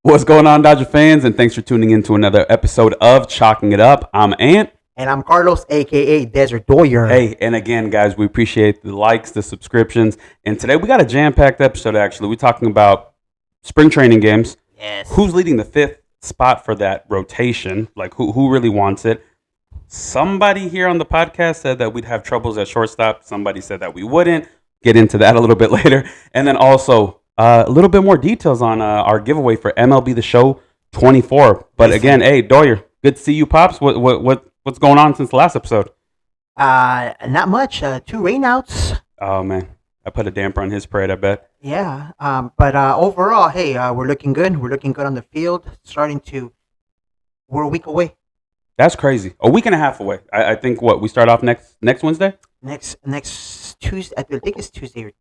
What's going on, Dodger fans? And thanks for tuning in to another episode of Chalking It Up. I'm Ant. And I'm Carlos, a.k.a. Desert Doyer. Hey, and again, guys, we appreciate the likes, the subscriptions. And today we got a jam-packed episode, actually. We're talking about spring training games. Yes. Who's leading the fifth spot for that rotation? Like, who really wants it? Somebody here on the podcast said that we'd have troubles at shortstop. Somebody said that we wouldn't. Get into that a little bit later. And then also a little bit more details on our giveaway for MLB The Show 24. But again, hey, Doyer, good to see you, Pops. What's going on since the last episode? Not much. 2 rainouts. Oh, man. I put a damper on his parade, I bet. Yeah. But overall, hey, we're looking good. We're looking good on the field. We're a week away. That's crazy. A week and a half away. I think we start off next Wednesday? Next Tuesday. I think it's Tuesday.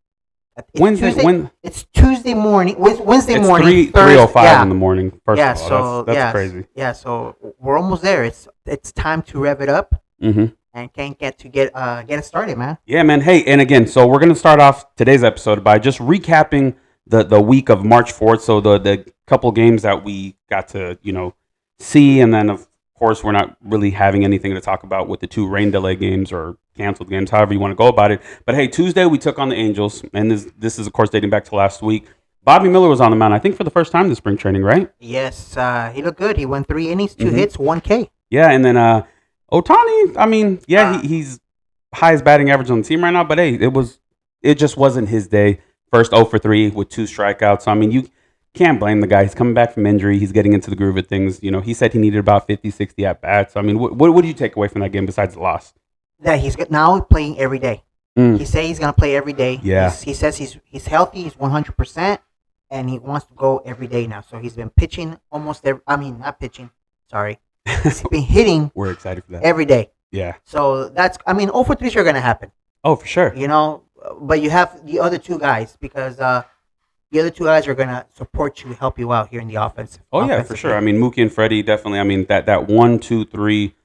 Wednesday. It's Tuesday morning. Wednesday it's morning. 3:05 in the morning. First yeah. of all, So that's crazy. Yeah. So we're almost there. It's time to rev it up. Mm-hmm. And can't get it started, man. Yeah, man. Hey, and again, so we're gonna start off today's episode by just recapping the week of March 4th. So the couple games that we got to see, and then of course we're not really having anything to talk about with the 2 rain delay games or canceled games, however you want to go about it. But hey, Tuesday we took on the Angels, and this is of course dating back to last week. Bobby Miller was on the mound, I think for the first time this spring training, right? Yes, he looked good. He went 3 innings, 2 hits, 1 K. Yeah, and then Ohtani, I mean, he's highest batting average on the team right now, but hey, it just wasn't his day. First 0 for 3 with 2 strikeouts. So, I mean, you can't blame the guy. He's coming back from injury. He's getting into the groove of things. He said he needed about 50, 60 at-bats. So, I mean, what do you take away from that game besides the loss? That he's now playing every day. He said he's going to play every day. Yeah. He says he's healthy. He's 100%, and he wants to go every day now. So he's been pitching not pitching. Sorry. He's been hitting. We're excited for that. Every day. Yeah. So 0 for 3s are going to happen. Oh, for sure. But you have the other 2 guys because the other 2 guys are going to support you, help you out here in the offense. Oh, yeah, for sure. I mean, Mookie and Freddie definitely. I mean, that 1, 2, 3,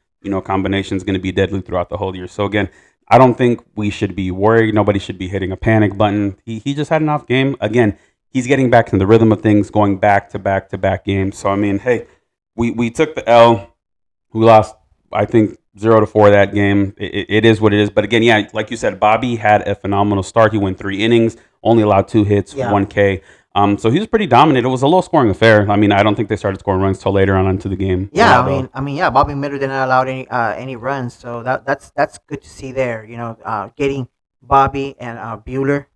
combination is going to be deadly throughout the whole year. So, again, I don't think we should be worried. Nobody should be hitting a panic button. He just had an off game. Again, he's getting back to the rhythm of things, going back to back games. So, I mean, hey, we took the L. We lost, I think, 0-4 that game. It is what it is. But again, yeah, like you said, Bobby had a phenomenal start. He went 3 innings, only allowed 2 hits, 1 K. So he was pretty dominant. It was a low-scoring affair. I mean, I don't think they started scoring runs till later on into the game. Yeah, Bobby Miller did not allow any runs, so that's good to see there. Getting Bobby and Bueller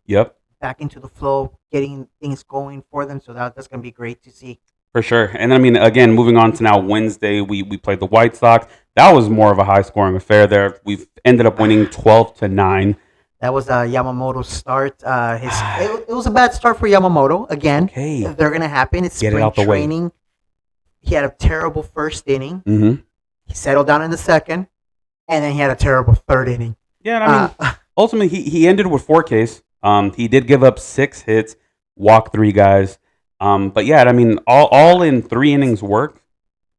back into the flow, getting things going for them. So that's going to be great to see. For sure. And I mean, again, moving on to now Wednesday, we played the White Sox. That was more of a high-scoring affair there. We've ended up winning 12-9. That was Yamamoto's start. It was a bad start for Yamamoto. Again, they're going to happen. It's spring training. Way. He had a terrible first inning. Mm-hmm. He settled down in the second, and then he had a terrible third inning. Yeah, I mean, ultimately, he ended with 4 Ks. He did give up 6 hits, walked 3 guys. But yeah, I mean, all in 3 innings work.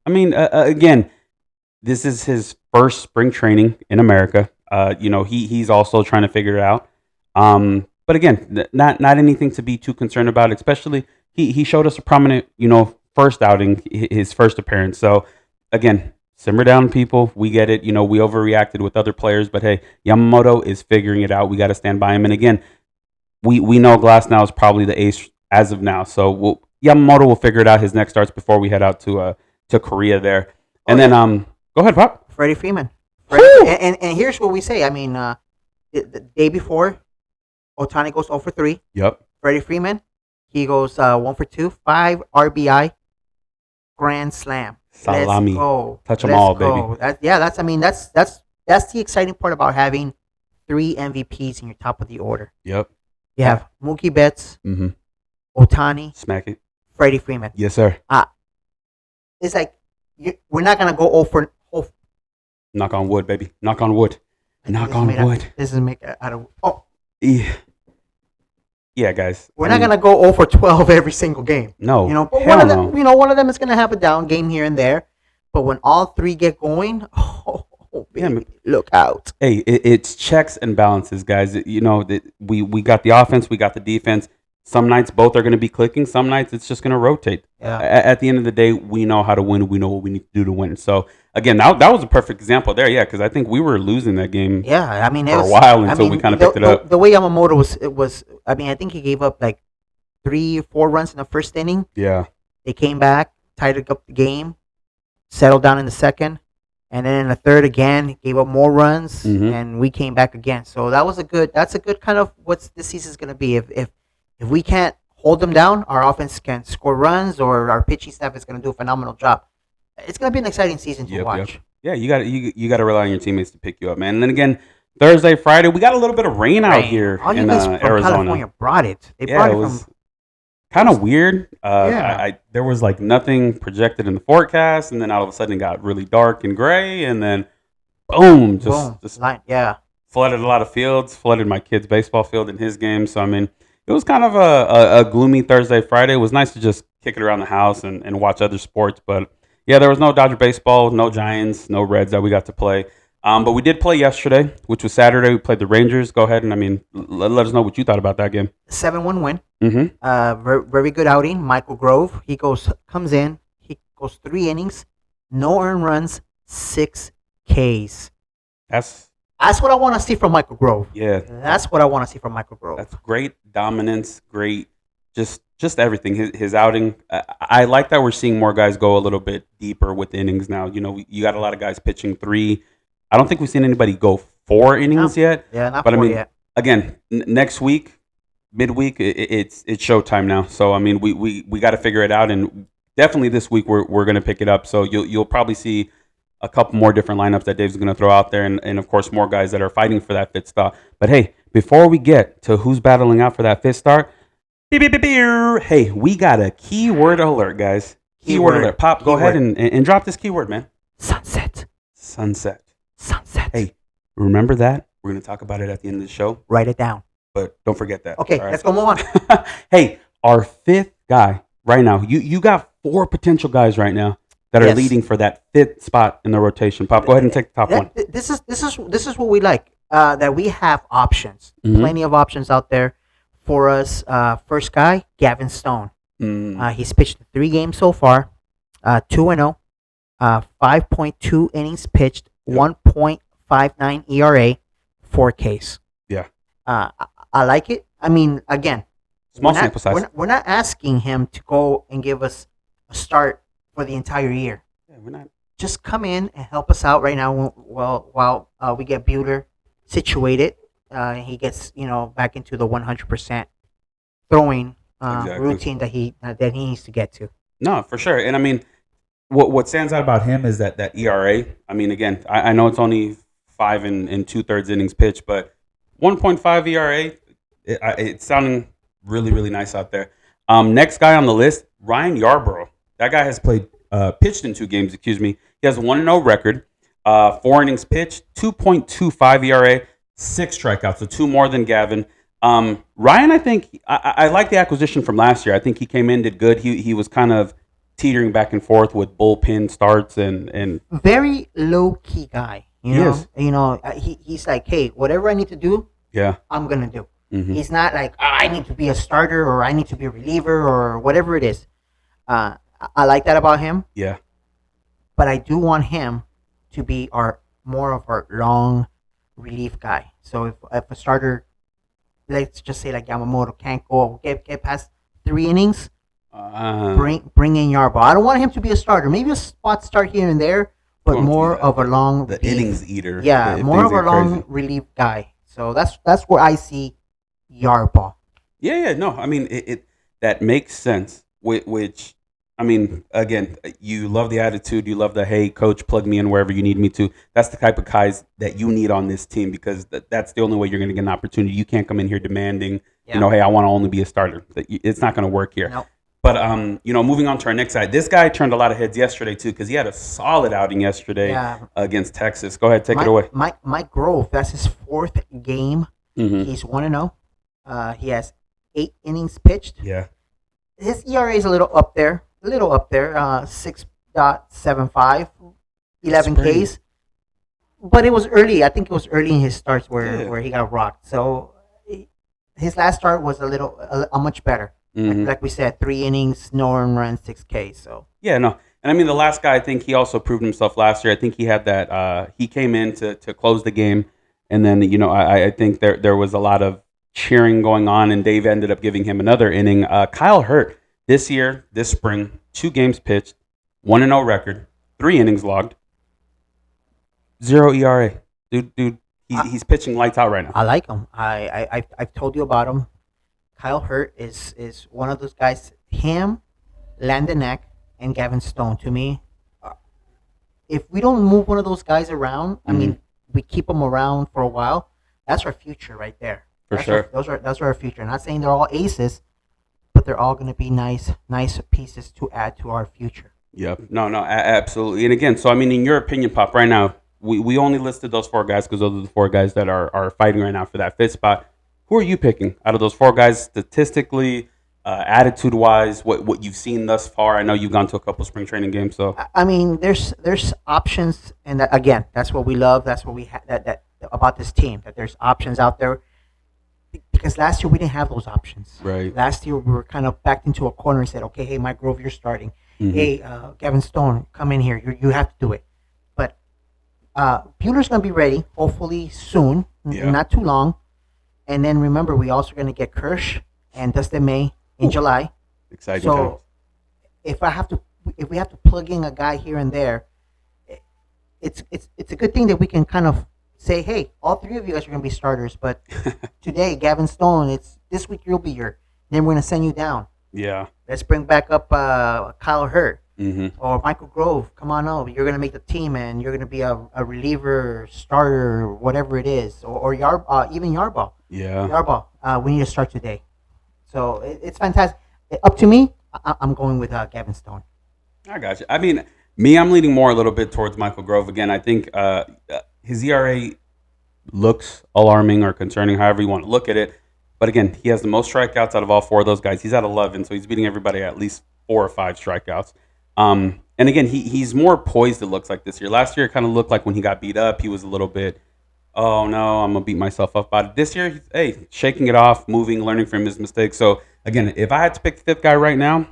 I mean, again, this is his first spring training in America. He's also trying to figure it out. But again, not anything to be too concerned about. Especially he showed us a prominent, first outing, his first appearance. So again, simmer down, people. We get it. We overreacted with other players, but hey, Yamamoto is figuring it out. We got to stand by him. And again, we know Glasnow is probably the ace as of now. So Yamamoto will figure it out his next starts before we head out to Korea there. And then go ahead, Pop. Freddie Freeman. And here's what we say. I mean, the day before, Ohtani goes 0 for 3. Yep. Freddie Freeman, he goes 1 for 2, 5 RBI, grand slam. Salami. Let's go. Touch them all, go. baby. That's the exciting part about having 3 MVPs in your top of the order. Yep. You have Mookie Betts, Mm-hmm. Ohtani, Smack it. Freddie Freeman. Yes, sir. It's like we're not gonna go 0 for. Knock on wood, baby. Knock on wood. Knock on wood. This is made out of. Oh. Yeah, guys. We're not gonna go 0 for 12 every single game. No. But one of them is gonna have a down game here and there. But when all 3 get going, baby, look out. Hey, it's checks and balances, guys. We got the offense, we got the defense. Some nights both are going to be clicking. Some nights it's just going to rotate. Yeah. At the end of the day, we know how to win. We know what we need to do to win. So again, that was a perfect example there. Yeah, because I think we were losing that game. Yeah, I mean, for a while until we kind of picked it up. The way Yamamoto was, I mean, I think he gave up like 3-4 runs in the first inning. Yeah. They came back, tied up the game, settled down in the second, and then in the third again gave up more runs, and we came back again. So that's a good kind of what this season's going to be. If we can't hold them down, our offense can score runs, or our pitching staff is going to do a phenomenal job. It's going to be an exciting season to watch. Yeah, you got to rely on your teammates to pick you up, man. And then again, Thursday, Friday, we got a little bit of rain out here in Arizona. California brought it. They brought it from. Kind of weird. There was like nothing projected in the forecast, and then all of a sudden it got really dark and gray, and then boom, just flooded a lot of fields, flooded my kid's baseball field in his game. So I mean, it was kind of a gloomy Thursday, Friday. It was nice to just kick it around the house and watch other sports, but yeah, there was no Dodger baseball, no Giants, no Reds that we got to play. But we did play yesterday, which was Saturday. We played the Rangers. Go ahead and, I mean, let us know what you thought about that game. 7-1 win. Very good outing. Michael Grove, comes in. He goes 3 innings, no earned runs, 6 Ks. That's what I want to see from Michael Grove. Yeah. That's what I want to see from Michael Grove. That's great dominance, great just everything. His outing. I like that we're seeing more guys go a little bit deeper with innings now. You know, you got a lot of guys pitching 3. I don't think we've seen anybody go 4 innings yet. Yeah, not 4 yet. Again, next week, midweek, it's showtime now. So I mean, we got to figure it out, and definitely this week we're going to pick it up. So you'll probably see a couple more different lineups that Dave's going to throw out there, and of course more guys that are fighting for that fifth start. But hey, before we get to who's battling out for that fifth start, hey, we got a keyword alert, guys. Keyword alert. Pop, go ahead and drop this keyword, man. Sunset. Hey, remember that? We're going to talk about it at the end of the show. Write it down. But don't forget that. Okay, let's go move on. Hey, our fifth guy right now. You got 4 potential guys right now that are leading for that 5th spot in the rotation. Pop, go ahead and take the top one. This is what we like. That we have options. Plenty of options out there for us. First guy, Gavin Stone. He's pitched 3 games so far. 2-0. 5.2 innings pitched. 1.59 ERA. 4 Ks. Yeah. I like it. I mean, again, small sample size. We're not asking him to go and give us a start for the entire year. Yeah, we're not. Just come in and help us out right now while we get Bueller situated. He gets back into the 100% throwing routine that he needs to get to. No, for sure. And I mean, what stands out about him is that ERA. I mean, again, I know it's only 5 and 2/3 innings pitched, but 1.5 ERA. It's sounding really, really nice out there. Next guy on the list, Ryan Yarbrough. That guy has pitched in 2 games. Excuse me. He has a 1-0 record, 4 innings pitched, 2.25 ERA, 6 strikeouts, so 2 more than Gavin. Ryan, I think I like the acquisition from last year. I think he came in, did good. He was kind of teetering back and forth with bullpen starts and very low key guy. He's like, hey, whatever I need to do, I'm gonna do. He's not like, I need to be a starter or I need to be a reliever or whatever it is. I like that about him. Yeah. But I do want him to be more of our long relief guy. So if a starter, let's just say like Yamamoto, can't get past 3 innings, bring in Yarbrough. I don't want him to be a starter. Maybe a spot start here and there, but more of a long relief, innings eater. Yeah, more of a long relief guy. So that's where I see Yarbrough. Yeah. No, I mean it that makes sense. Which I mean, again, you love the attitude. You love the, hey, coach, plug me in wherever you need me to. That's the type of guys that you need on this team because that's the only way you're going to get an opportunity. You can't come in here demanding, hey, I want to only be a starter. It's not going to work here. Nope. But, moving on to our next guy. This guy turned a lot of heads yesterday, too, because he had a solid outing yesterday against Texas. Go ahead, take it away. Mike Grove, that's his 4th game. He's 1-0. He has 8 innings pitched. Yeah. His ERA is a little up there. 6.75, 11 Ks. But it was early. I think it was early in his starts where he got rocked. So his last start was a much better. Like we said, 3 innings, no earned run, 6 Ks. So yeah, no, and I mean the last guy, I think he also proved himself last year. I think he had that. He came in to close the game, and then I think there was a lot of cheering going on, and Dave ended up giving him another inning. Kyle Hurt this year, this spring, 2 games pitched, 1-0 record, 3 innings logged, 0 ERA. Dude, he's pitching lights out right now. I like him. I've told you about him. Kyle Hurt is one of those guys. Him, Landon Eck, and Gavin Stone. To me, if we don't move one of those guys around, I mean, we keep them around for a while. That's our future right there. For sure. Those are our future. I'm not saying they're all aces, but they're all going to be nice pieces to add to our future. Yep. No, absolutely. And again, so I mean, in your opinion, Pop, right now, we only listed those 4 guys because those are the 4 guys that are fighting right now for that 5th spot. Who are you picking out of those 4 guys statistically, attitude-wise, what you've seen thus far? I know you've gone to a couple spring training games, so I mean, there's options, and again, that's what we love. That's what we that about this team, that there's options out there. Because last year we didn't have those options. Right. Last year we were kind of backed into a corner and said, okay, hey, Mike Grove, you're starting. Hey, Gavin Stone, come in here. You have to do it. But Buehler's going to be ready, hopefully soon, not too long. And then remember, we also going to get Kirsch and Dustin May in July. Exciting. So times. if we have to plug in a guy here and there, it's a good thing that we can kind of say, hey, all 3 of you guys are going to be starters, but today, Gavin Stone, this week you'll be here. Then we're going to send you down. Yeah. Let's bring back up Kyle Hurt or Michael Grove. Come on over. You're going to make the team, and you're going to be a reliever, starter, whatever it is, or even Yarbrough. Yeah. Yarbrough, we need to start today. So it's fantastic. Up to me, I'm going with Gavin Stone. I got you. I mean, I'm leaning more a little bit towards Michael Grove. Again, I think his ERA looks alarming or concerning, however you want to look at it. But again, he has the most strikeouts out of all 4 of those guys. He's at 11, so he's beating everybody at least 4 or 5 strikeouts. And again, he's more poised, it looks like, this year. Last year, it kind of looked like when he got beat up, he was a little bit, oh, no, I'm going to beat myself up about it. This year, he's shaking it off, moving, learning from his mistakes. So, again, if I had to pick the 5th guy right now,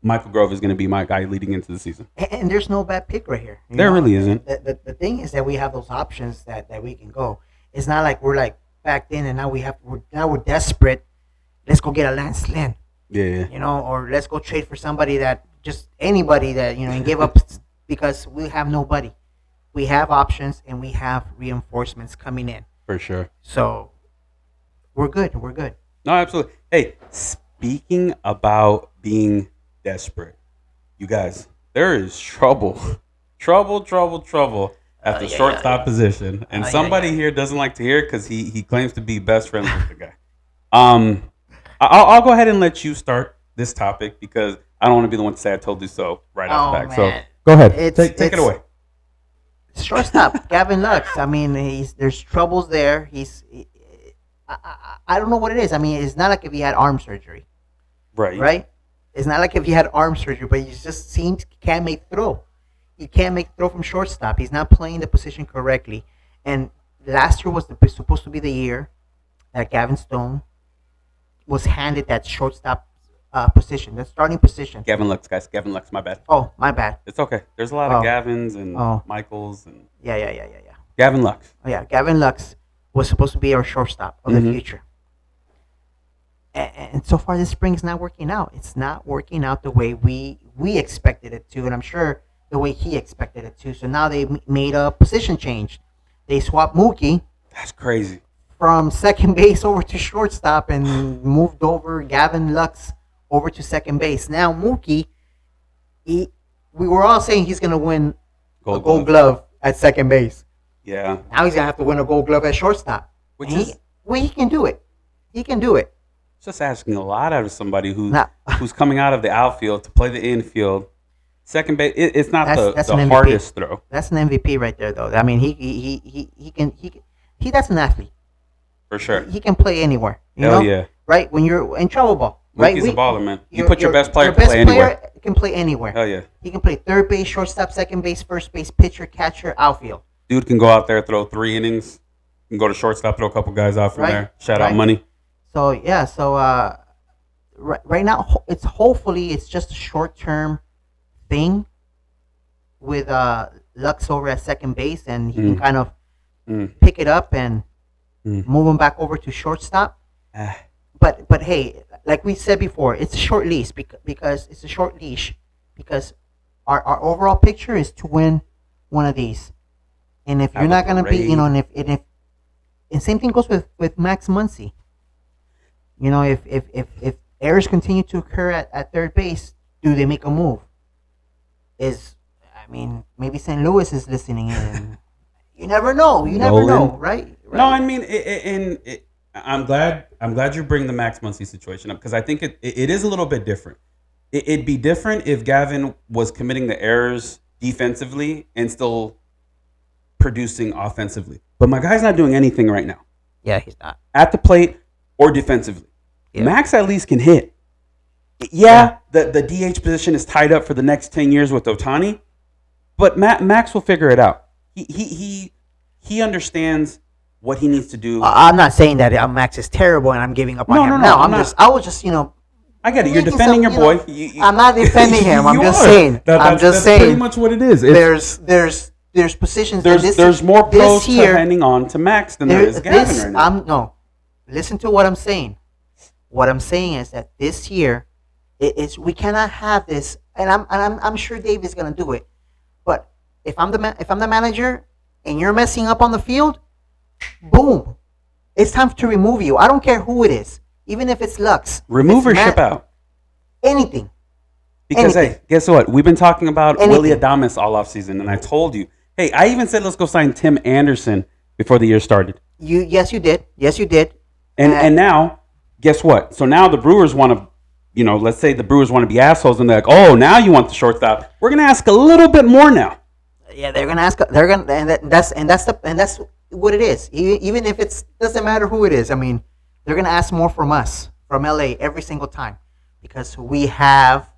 Michael Grove is going to be my guy leading into the season. And there's no bad pick right here. There really isn't. The thing is that we have those options that we can go. It's not like we're like backed in and now we're desperate. Let's go get a Lance Lynn. Yeah. Or let's go trade for somebody that just anybody that and give up because we have nobody. We have options and we have reinforcements coming in. For sure. So we're good. No, absolutely. Hey, speaking about being desperate, you guys, there is trouble at the shortstop position, and somebody here doesn't like to hear it because he claims to be best friends with the guy. I'll go ahead and let you start this topic because I don't want to be the one to say I told you so right off the bat. So go ahead, take it away. Shortstop Gavin Lux. I mean, there's troubles there. I don't know what it is. I mean, it's not like if he had arm surgery, right? It's not like if he had arm surgery, but he just seems can't make throw. He can't make throw from shortstop. He's not playing the position correctly. And last year was supposed to be the year that Gavin Stone was handed that shortstop position, the starting position. Gavin Lux, guys. Gavin Lux, my bad. Oh, my bad. It's okay. There's a lot of Gavins and Michaels and Yeah. Gavin Lux. Oh, yeah, Gavin Lux was supposed to be our shortstop of the future. And so far, this spring is not working out. It's not working out the way we expected it to, and I'm sure the way he expected it to. So now they made a position change. They swapped Mookie. That's crazy. From second base over to shortstop and moved over Gavin Lux over to second base. Now Mookie, we were all saying he's going to win a Gold Glove at second base. Yeah. Now he's going to have to win a Gold Glove at shortstop. He can do it. He can do it. It's just asking a lot out of somebody who's coming out of the outfield to play the infield. Second base, it's not the hardest throw. That's an MVP right there, though. I mean, that's an athlete. For sure. He can play anywhere. Hell yeah. Right? When you're in trouble ball. Right? He's a baller, man. You put your best player to play anywhere. Can play anywhere. Hell yeah. He can play third base, shortstop, second base, first base, pitcher, catcher, outfield. Dude can go out there, throw 3 innings, can go to shortstop, throw a couple guys out from there. Shout out money. So yeah, so right now it's hopefully it's just a short term thing with Lux over at second base, and he can kind of pick it up and move him back over to shortstop. Ah, But hey, like we said before, it's a short leash because it's a short leash because our overall picture is to win one of these. And if you're have a not gonna be, parade. and same thing goes with Max Muncy. You know, if errors continue to occur at third base, do they make a move? Is I mean, maybe St. Louis is listening in. You never know. You never know, Nolan. right? No, Right. I mean, I'm glad you bring the Max Muncy situation up because I think it is a little bit different. It'd be different if Gavin was committing the errors defensively and still producing offensively. But my guy's not doing anything right now Yeah, he's not. at the plate or defensively. Yeah. Max at least can hit. Yeah. The DH position is tied up for the next 10 years with Otani, but Max will figure it out. He understands what he needs to do. I'm not saying that Max is terrible and I'm giving up on him. No, I was just, I get it. You're making defending your boy. I'm not defending him. I'm You just are. saying. That's pretty much what it is. There's positions. There's more pros this year, hanging on to Max than there is Gavin right now. No, listen to what I'm saying. What I'm saying is that this year, we cannot have this, and I'm sure Dave is gonna do it. But if I'm the manager and you're messing up on the field, boom, it's time to remove you. I don't care who it is, even if it's Lux. Remove or ship out. Anything. Because hey, guess what? We've been talking about Willie Anything. Adames all off season, and I told you, hey, I even said let's go sign Tim Anderson before the year started. Yes, you did. Yes, you did. And now, guess what? So now the Brewers want to, let's say the Brewers want to be assholes, and they're like, oh, now you want the shortstop. We're gonna ask a little bit more now. Yeah, they're gonna ask. They're gonna, that's what it is. Even if it doesn't matter who it is. I mean, they're gonna ask more from us, from LA, every single time, because we have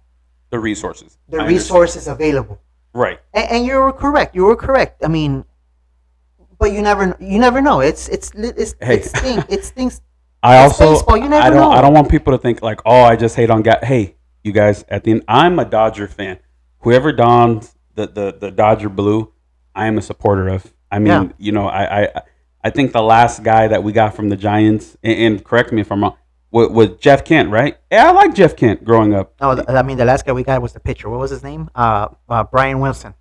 The resources. the resources available. Right. And you were correct. You were correct. I mean, but you never know. It's things. I It's also baseball. You never I don't know. I don't want people to think like, oh, I just hate on guys. Hey, you guys, at the end, I'm a Dodger fan. Whoever dons the Dodger blue, I am a supporter of. I mean, I think the last guy that we got from the Giants, and correct me if I'm wrong, was Jeff Kent, right? Yeah, I like Jeff Kent growing up. No, I mean the last guy we got was the pitcher. What was his name? Brian Wilson.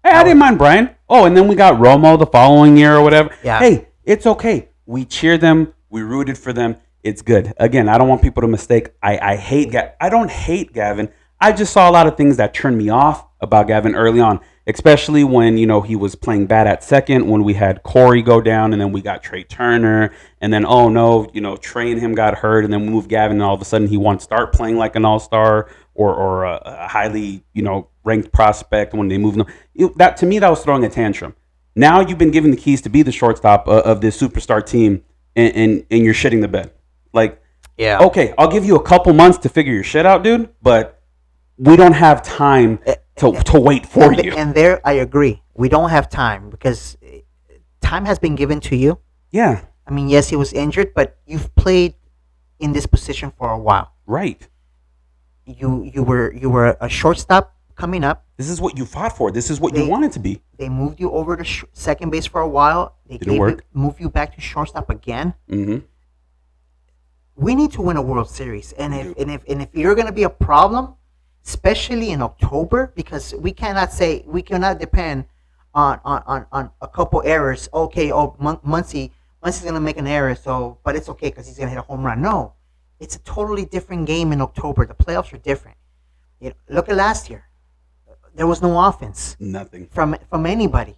Hey, I didn't mind Brian. Oh, and then we got Romo the following year or whatever. Yeah. Hey, it's okay. We cheer them. We rooted for them. It's good. Again, I don't want people to mistake. I don't hate Gavin. I just saw a lot of things that turned me off about Gavin early on, especially when he was playing bad at second. When we had Corey go down, and then we got Trey Turner, and then oh no, Trey and him got hurt, and then we moved Gavin, and all of a sudden he wants to start playing like an all-star or a highly ranked prospect when they moved him. That to me, that was throwing a tantrum. Now you've been given the keys to be the shortstop of this superstar team, and you're shitting the bed. Like, Yeah. okay, I'll give you a couple months to figure your shit out, dude, but we don't have time to wait for you. And there, I agree. We don't have time because time has been given to you. Yeah, I mean, yes, he was injured, but you've played in this position for a while. right. You were a shortstop coming up. This is what you fought for. This is what They- you wanted to be. They moved you over to second base for a while. They Didn't work. moved you back to shortstop again. Mm-hmm. We need to win a World Series, and if you're going to be a problem, especially in October, because we cannot depend on a couple errors. Okay, Muncy's going to make an error, but it's okay because he's going to hit a home run. No, it's a totally different game in October. The playoffs are different. Look at last year. There was no offense Nothing. from anybody.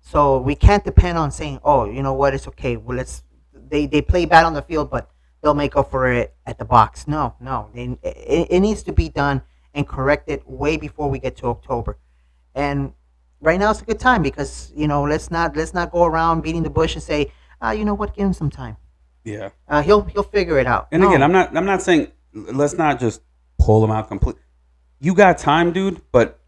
So we can't depend on saying, "Oh, you know what? It's okay. Well, they play bad on the field, but they'll make up for it at the box." No. It needs to be done and corrected way before we get to October. And right now it's a good time because let's not go around beating the bush and say, you know what? Give him some time. Yeah. He'll figure it out. And No. again, I'm not saying let's not just pull him out completely. You got time, dude, but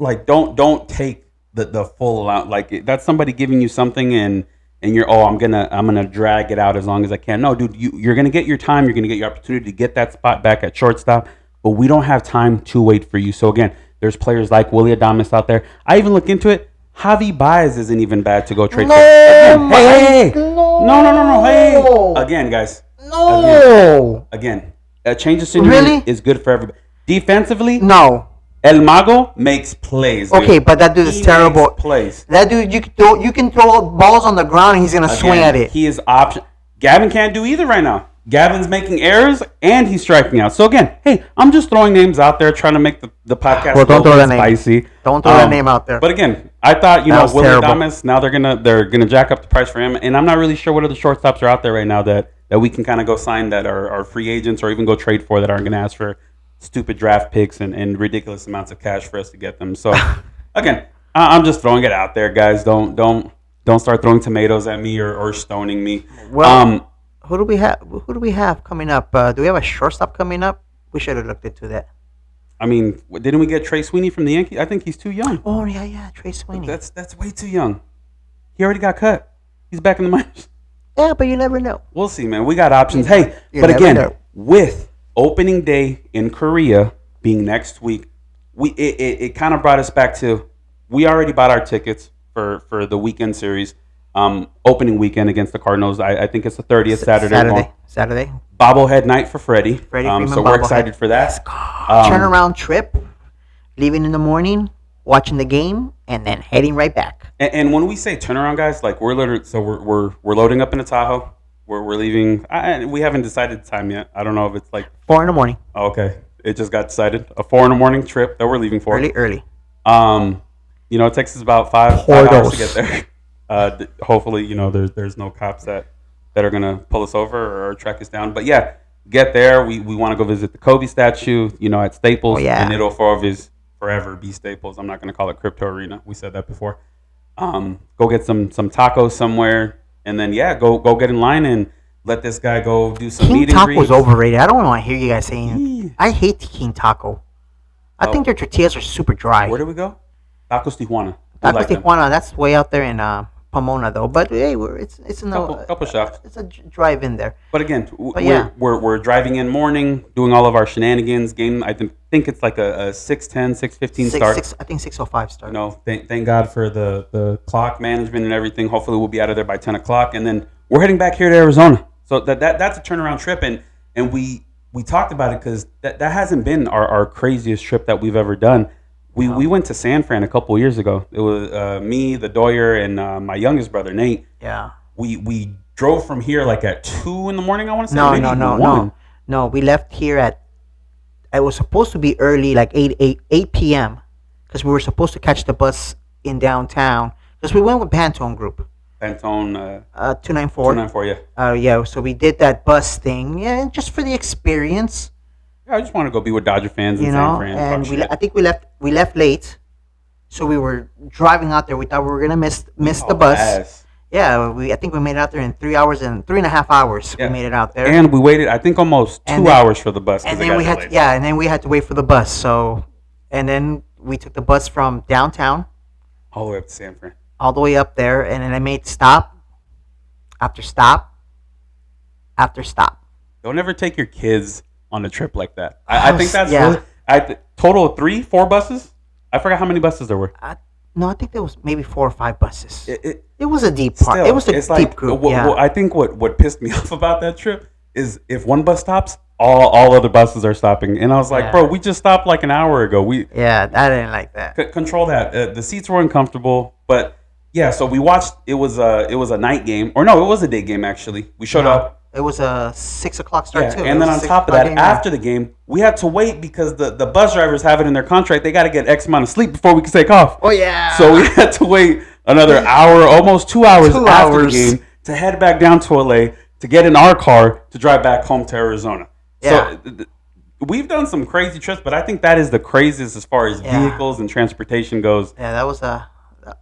like don't take the full amount. Like that's somebody giving you something, and and I'm gonna drag it out as long as I can. No, dude, you're gonna get your time. You're gonna get your opportunity to get that spot back at shortstop. But we don't have time to wait for you. So again, there's players like Willie Adames out there. I even look into it. Javi Baez isn't even bad to go trade for. Again, hey, no, hey. Again, guys. No. Again, a change of scenery is good for everybody. Defensively, no. El Mago makes plays. Dude. Okay, but that dude is terrible. Plays. That dude, you can throw balls on the ground and he's gonna swing at it. He is option. Gavin can't do either right now. Gavin's making errors and he's striking out. So again, hey, I'm just throwing names out there, trying to make the podcast don't throw that spicy. Don't throw that name out there. But again, I thought Willie Adames. Now they're gonna jack up the price for him, and I'm not really sure what other shortstops are out there right now that we can kind of go sign that are free agents or even go trade for that aren't gonna ask for stupid draft picks and ridiculous amounts of cash for us to get them. So again, I'm just throwing it out there, guys. Don't start throwing tomatoes at me or stoning me. Well. Who do we have coming up? Do we have a shortstop coming up? We should have looked into that. I mean, didn't we get Trey Sweeney from the Yankees? I think he's too young. Oh yeah, Trey Sweeney. That's way too young. He already got cut. He's back in the minors. Yeah, but you never know. We'll see, man. We got options. Hey, but again, with opening day in Korea being next week, it kind of brought us back to we already bought our tickets for the weekend series. Opening weekend against the Cardinals. I think it's the 30th Saturday. Bobblehead night for Freddie. So we're excited for that. Turnaround trip, leaving in the morning, watching the game, and then heading right back. And when we say turnaround, guys, like we're loading up in a Tahoe. We're leaving. We haven't decided the time yet. I don't know if it's like 4 in the morning. Oh, okay, it just got decided. A 4 in the morning trip that we're leaving for. Early. It takes us about five hours to get there. Hopefully, there's no cops that are gonna pull us over or track us down. But yeah, get there. We want to go visit the Kobe statue. At Staples, and it'll forever be Staples. I'm not gonna call it Crypto Arena. We said that before. Go get some tacos somewhere, and then go get in line and let this guy go do some meet and greets. King Taco's overrated. I don't want to hear you guys saying. I hate King Taco. I think their tortillas are super dry. Where do we go? Tacos Tijuana. Tacos Tijuana. That's way out there in Pomona though, but hey, it's in a couple shops. It's a drive in there. But again, we're driving in morning, doing all of our shenanigans. Game, I think it's like a 6:10, 6:15 start. I think 6:05 start. Thank God for the clock management and everything. Hopefully, we'll be out of there by 10 o'clock, and then we're heading back here to Arizona. So that's a turnaround trip, and we talked about it because that hasn't been our craziest trip that we've ever done. We went to San Fran a couple of years ago. It was me, the Doyer, and my youngest brother, Nate. Yeah. We drove from here like at 2 in the morning, I want to say. No. We left here it was supposed to be early, like 8 p.m. because we were supposed to catch the bus in downtown because we went with Pantone Group. Pantone 294. 294, yeah. So we did that bus thing, just for the experience. Yeah, I just want to go be with Dodger fans in San Fran. And I think we left late, so we were driving out there. We thought we were gonna miss the bus. Ass. Yeah, I think we made it out there in 3.5 hours. Yeah. We made it out there, and we waited. I think almost 2 hours for the bus. And then we had to wait for the bus. So, and then we took the bus from downtown all the way up to San Fran, all the way up there, and then I made stop after stop after stop. Don't ever take your kids on a trip like that. I think that's really, total of 3-4 buses. I forgot how many buses there were. No, I think there was maybe 4 or 5 buses. It was a deep part. It was a deep group. I think what pissed me off about that trip is if one bus stops, all other buses are stopping. And I was like, bro, we just stopped like an hour ago. I didn't like that. Control that. The seats were uncomfortable, but yeah. So we watched. It was a night game, or no, it was a day game actually. We showed up. It was a 6 o'clock start too. And then on top of that, after the game, we had to wait because the bus drivers have it in their contract. They got to get X amount of sleep before we can take off. Oh yeah. So we had to wait another hour, almost 2 hours after the game to head back down to LA to get in our car to drive back home to Arizona. Yeah. So we've done some crazy trips, but I think that is the craziest as far as vehicles and transportation goes. Yeah, that was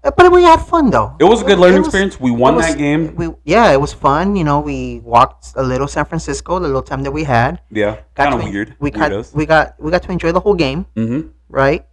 but we had fun though. It was a good learning experience. We won that game. It was fun. We walked a little San Francisco, the little time that we had. Yeah, kind of weird. We got to enjoy the whole game. Mm-hmm. Right,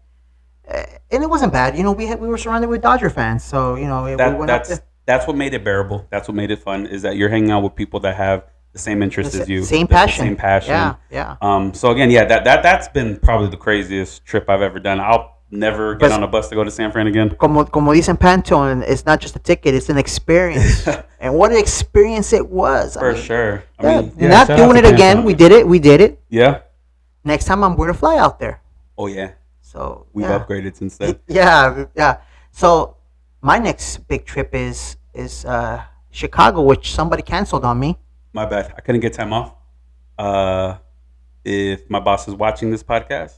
and it wasn't bad. We were surrounded with Dodger fans, so we went up there. that's what made it bearable. That's what made it fun. Is that you're hanging out with people that have the same interests as you, same passion, same passion. Yeah. So again, yeah, that's been probably the craziest trip I've ever done. I'll never get on a bus to go to San Fran again. Como dicen Pantone, it's not just a ticket; it's an experience. And what an experience it was! For sure. I mean, not doing it again. We did it. Yeah. Next time I'm going to fly out there. Oh yeah. So we've upgraded since then. Yeah. So my next big trip is Chicago, which somebody canceled on me. My bad. I couldn't get time off. If my boss is watching this podcast,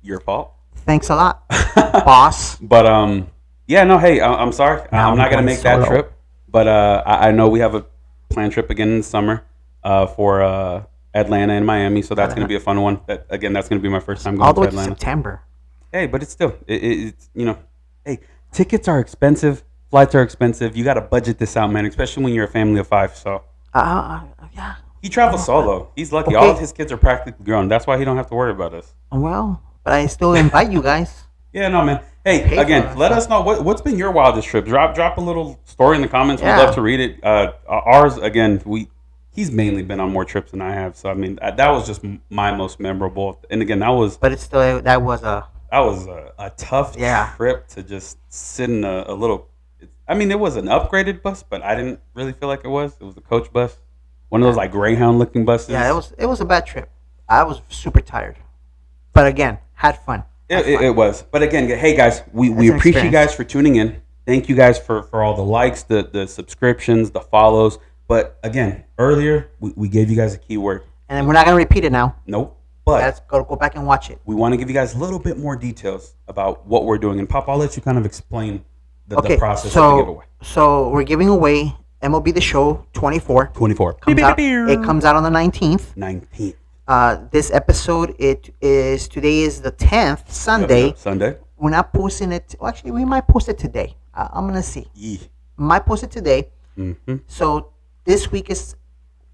your fault. Thanks a lot, boss. But yeah, no, hey, I'm sorry. I'm not gonna make that trip. But I know we have a planned trip again in the summer for Atlanta and Miami, so that's gonna be a fun one. That's gonna be my first time going to Atlanta. All the way to September. Hey, but it's still it's hey, tickets are expensive, flights are expensive. You got to budget this out, man, especially when you're a family of 5. So yeah. He travels solo. He's lucky. Okay. All of his kids are practically grown. That's why he don't have to worry about us. Well, but I still invite you guys. Yeah, no, man. Hey, again, let us know what's been your wildest trip. Drop a little story in the comments. We'd love to read it. Ours, again, he's mainly been on more trips than I have. So I mean, that was just my most memorable. And again, that was. But it's still that was a tough trip to just sit in a little. I mean, it was an upgraded bus, but I didn't really feel like it was. It was a coach bus. One of those like Greyhound looking buses. Yeah, it was a bad trip. I was super tired, but again, had fun. It was. But again, hey guys, we appreciate you guys for tuning in. Thank you guys for all the likes, the subscriptions, the follows. But again, earlier we gave you guys a keyword, and we're not gonna repeat it now. Nope. But let's go back and watch it. We want to give you guys a little bit more details about what we're doing. And Pop, I'll let you kind of explain the process of the giveaway. So we're giving away MLB The Show 24. 24. It comes out on the 19th. 19th. This episode, today is the 10th, Sunday. Yep, Sunday. We're not posting it. Well, actually, we might post it today. I'm going to see. Yeah. Might post it today. Mm-hmm. So this week is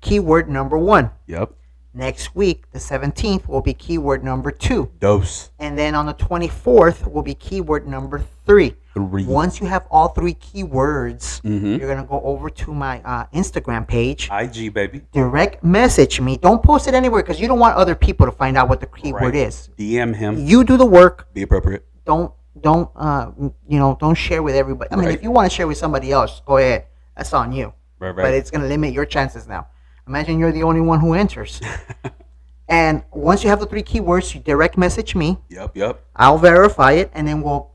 keyword number 1. Yep. Next week, the 17th, will be keyword number 2. Dose. And then on the 24th will be keyword number 3. Once you have all 3 keywords, you're going to go over to my Instagram page. IG, baby. Direct message me. Don't post it anywhere because you don't want other people to find out what the keyword is. DM him. You do the work. Be appropriate. Don't share with everybody. I mean, if you want to share with somebody else, go ahead. That's on you. Right. But it's going to limit your chances now. Imagine you're the only one who enters. And once you have the 3 keywords, you direct message me. Yep. I'll verify it, and then we'll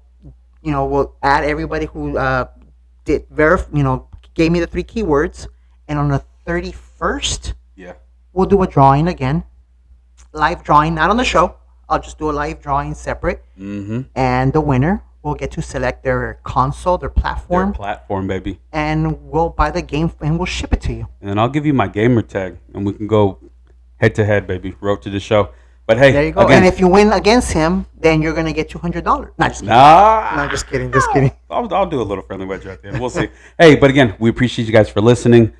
add everybody who gave me the 3 keywords. And on the 31st, we'll do a drawing again. Live drawing, not on the show. I'll just do a live drawing separate. Mm-hmm. And the winner will get to select their console, their platform. Their platform, baby. And we'll buy the game and we'll ship it to you. And then I'll give you my gamer tag, and we can go head to head, baby. Road to the show. But hey, there you go. Again, and if you win against him, then you're gonna get $200. Just kidding. Just kidding. I'll do a little friendly wager at the end. We'll see. Hey, but again, we appreciate you guys for listening.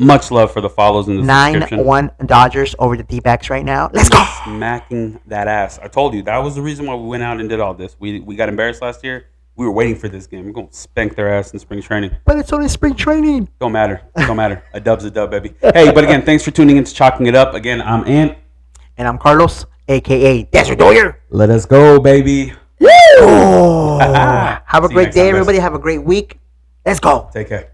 Much love for the follows and the subscription. 9-1 Dodgers over the D-backs right now. Let's go. Smacking that ass. I told you that was the reason why we went out and did all this. We got embarrassed last year. We were waiting for this game. We're gonna spank their ass in spring training. But it's only spring training. Don't matter. A dub's a dub, baby. Hey, but again, thanks for tuning in to Chalking It Up. Again, I'm Ant. And I'm Carlos, a.k.a. Desert Doyer. Let us go, baby. Woo! Have a great day, everybody. Have a great week. Let's go. Take care.